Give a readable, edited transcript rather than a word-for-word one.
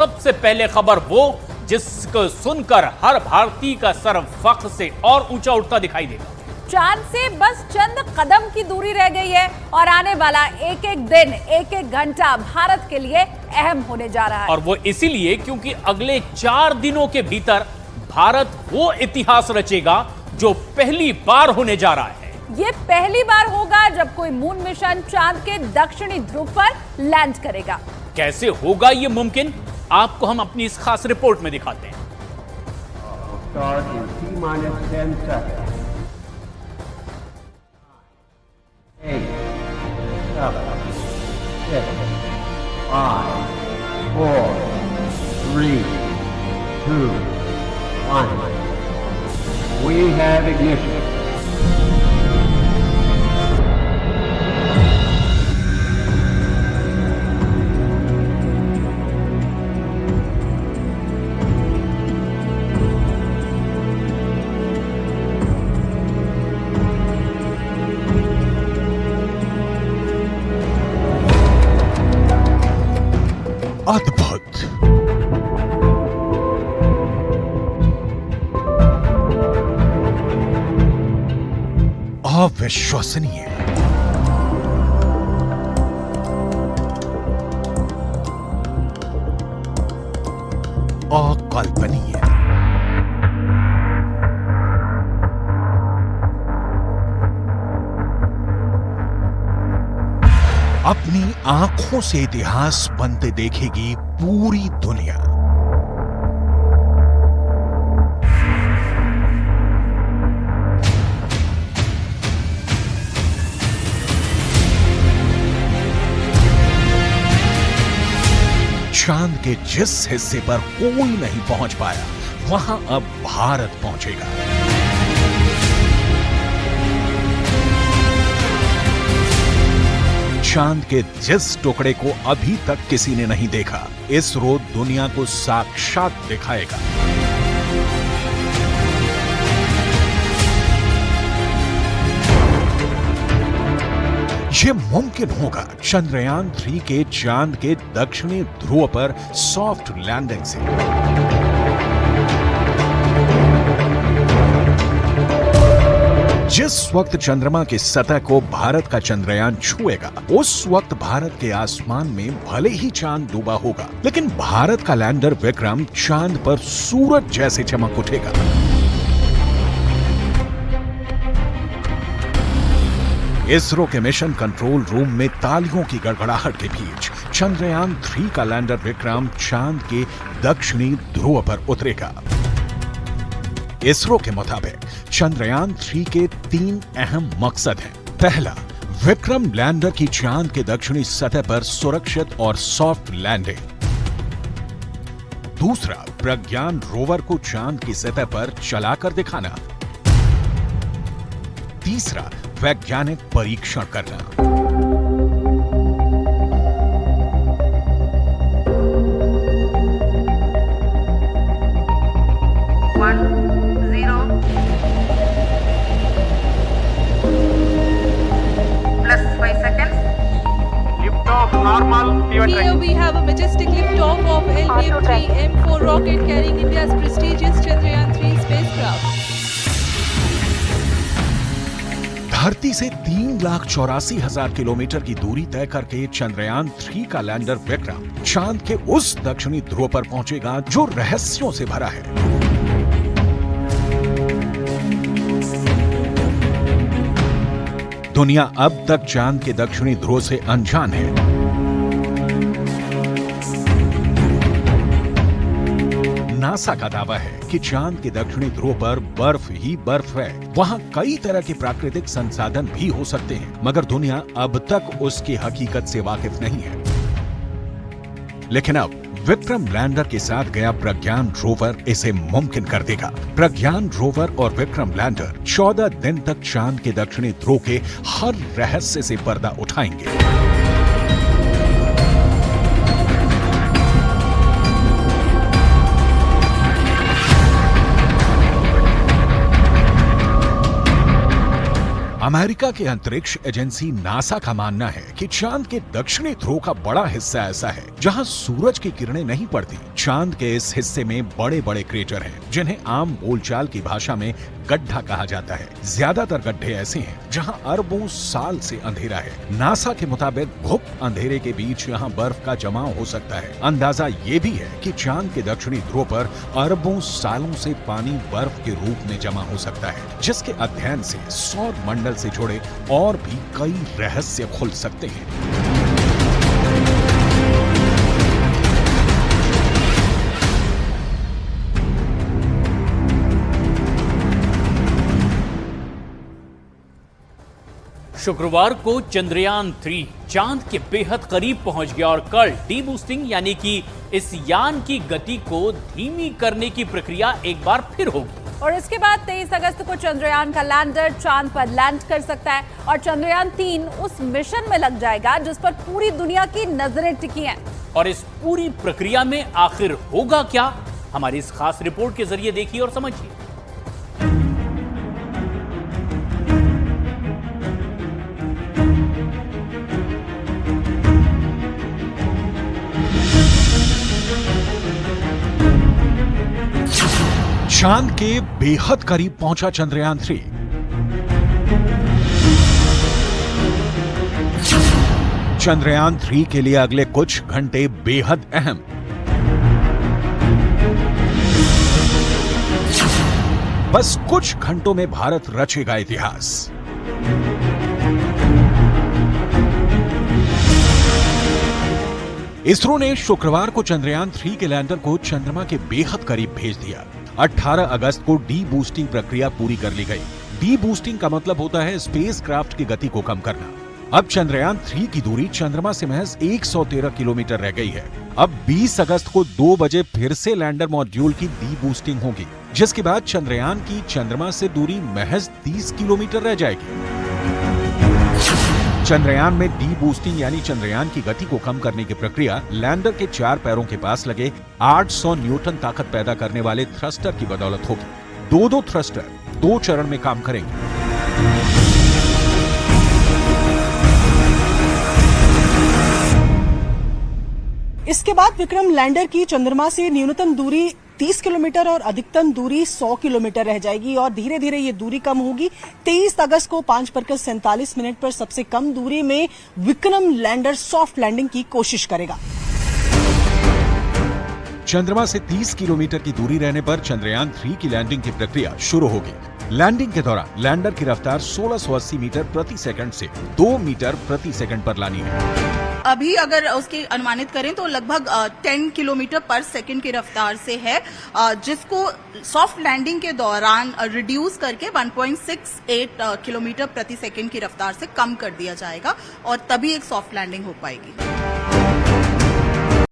सबसे पहले खबर वो जिसको सुनकर हर भारतीय का सर फख्र से और ऊंचा उठता दिखाई देगा। चांद से बस चंद कदम की दूरी रह गई है और आने वाला एक एक दिन, एक एक घंटा भारत के लिए अहम होने जा रहा है। और वो इसीलिए क्योंकि अगले 4 दिनों के भीतर भारत वो इतिहास रचेगा जो पहली बार होने जा रहा है। ये पहली बार होगा जब कोई मून मिशन चांद के दक्षिणी ध्रुव पर लैंड करेगा। कैसे होगा ये मुमकिन, आपको हम अपनी इस खास रिपोर्ट में दिखाते हैं। We have ignition. अद्भुत, अविश्वसनीय, अकल्पनीय। अपनी आंखों से इतिहास बनते देखेगी पूरी दुनिया। चांद के जिस हिस्से पर कोई नहीं पहुंच पाया, वहां अब भारत पहुंचेगा। चांद के जिस टुकड़े को अभी तक किसी ने नहीं देखा, इसरो दुनिया को साक्षात दिखाएगा। यह मुमकिन होगा चंद्रयान 3 के चांद के दक्षिणी ध्रुव पर सॉफ्ट लैंडिंग से। जिस वक्त चंद्रमा की सतह को भारत का चंद्रयान छुएगा, उस वक्त भारत के आसमान में भले ही चांद डूबा होगा, लेकिन भारत का लैंडर विक्रम चांद पर सूरज जैसे चमक उठेगा। इसरो के मिशन कंट्रोल रूम में तालियों की गड़गड़ाहट के बीच चंद्रयान 3 का लैंडर विक्रम चांद के दक्षिणी ध्रुव पर उतरेगा। इसरो के मुताबिक चंद्रयान 3 के 3 अहम मकसद हैं। पहला, विक्रम लैंडर की चांद के दक्षिणी सतह पर सुरक्षित और सॉफ्ट लैंडिंग। दूसरा, प्रज्ञान रोवर को चांद की सतह पर चलाकर दिखाना। तीसरा, वैज्ञानिक परीक्षण करना। Here we have a majestic liftoff of LVM-3M4 rocket carrying India's prestigious Chandrayaan 3 spacecraft. धरती से 3,84,000 किलोमीटर की दूरी तय करके चंद्रयान 3 का लैंडर विक्रम चांद के उस दक्षिणी ध्रुव पर पहुंचेगा जो रहस्यों से भरा है। दुनिया अब तक चांद के दक्षिणी ध्रुव से अनजान है। नासा का दावा है कि चांद के दक्षिणी ध्रुव पर बर्फ ही बर्फ है। वहां कई तरह के प्राकृतिक संसाधन भी हो सकते हैं, मगर दुनिया अब तक उसकी हकीकत से वाकिफ नहीं है। लेकिन अब विक्रम लैंडर के साथ गया प्रज्ञान रोवर इसे मुमकिन कर देगा। प्रज्ञान रोवर और विक्रम लैंडर 14 दिन तक चांद के दक्षिणी ध्रुव के हर रहस्य से पर्दा उठाएंगे। अमेरिका के अंतरिक्ष एजेंसी नासा का मानना है कि चांद के दक्षिणी ध्रुव का बड़ा हिस्सा ऐसा है जहां सूरज की किरणें नहीं पड़ती। चांद के इस हिस्से में बड़े बड़े क्रेटर हैं, जिन्हें आम बोलचाल की भाषा में गड्ढा कहा जाता है। ज्यादातर गड्ढे ऐसे हैं जहां अरबों साल से अंधेरा है। नासा के मुताबिक गुप्त अंधेरे के बीच यहां बर्फ का जमाव हो सकता है। अंदाजा ये भी है कि चांद के दक्षिणी ध्रुव पर अरबों सालों से पानी बर्फ के रूप में जमा हो सकता है, जिसके अध्ययन से सौर मंडल से जुड़े और भी कई रहस्य खुल सकते हैं। शुक्रवार को चंद्रयान 3 चांद के बेहद करीब पहुंच गया और कल डी-बूस्टिंग यानी कि इस यान की गति को धीमी करने की प्रक्रिया एक बार फिर होगी। और इसके बाद 23 अगस्त को चंद्रयान का लैंडर चांद पर लैंड कर सकता है और चंद्रयान 3 उस मिशन में लग जाएगा जिस पर पूरी दुनिया की नजरें टिकी हैं। और इस पूरी प्रक्रिया में आखिर होगा क्या, हमारी इस खास रिपोर्ट के जरिए देखिए और समझिए। चांद के बेहद करीब पहुंचा चंद्रयान 3। चंद्रयान 3 के लिए अगले कुछ घंटे बेहद अहम। बस कुछ घंटों में भारत रचेगा इतिहास। इसरो ने शुक्रवार को चंद्रयान 3 के लैंडर को चंद्रमा के बेहद करीब भेज दिया। 18 अगस्त को डी बूस्टिंग प्रक्रिया पूरी कर ली गई। डी बूस्टिंग का मतलब होता है स्पेसक्राफ्ट की गति को कम करना। अब चंद्रयान 3 की दूरी चंद्रमा से महज 113 किलोमीटर रह गई है। अब 20 अगस्त को 2 बजे फिर से लैंडर मॉड्यूल की डी बूस्टिंग होगी, जिसके बाद चंद्रयान की चंद्रमा से दूरी महज 30 किलोमीटर रह जाएगी। चंद्रयान में डी बूस्टिंग यानी चंद्रयान की गति को कम करने की प्रक्रिया लैंडर के 4 पैरों के पास लगे 800 न्यूटन ताकत पैदा करने वाले थ्रस्टर की बदौलत होगी। 2 थ्रस्टर 2 चरण में काम करेंगे। इसके बाद विक्रम लैंडर की चंद्रमा से न्यूनतम दूरी 30 किलोमीटर और अधिकतम दूरी 100 किलोमीटर रह जाएगी और धीरे धीरे ये दूरी कम होगी। 23 अगस्त को 5:47 पर सबसे कम दूरी में विक्रम लैंडर सॉफ्ट लैंडिंग की कोशिश करेगा। चंद्रमा से 30 किलोमीटर की दूरी रहने पर चंद्रयान 3 की लैंडिंग की प्रक्रिया शुरू होगी। लैंडिंग के दौरान लैंडर की रफ्तार 1680 मीटर प्रति सेकंड से 2 मीटर प्रति सेकंड पर लानी है। अभी अगर उसकी अनुमानित करें तो लगभग 10 किलोमीटर पर सेकंड की रफ्तार से है, जिसको सॉफ्ट लैंडिंग के दौरान रिड्यूस करके 1.68 किलोमीटर प्रति सेकंड की रफ्तार से कम कर दिया जाएगा और तभी एक सॉफ्ट लैंडिंग हो पाएगी।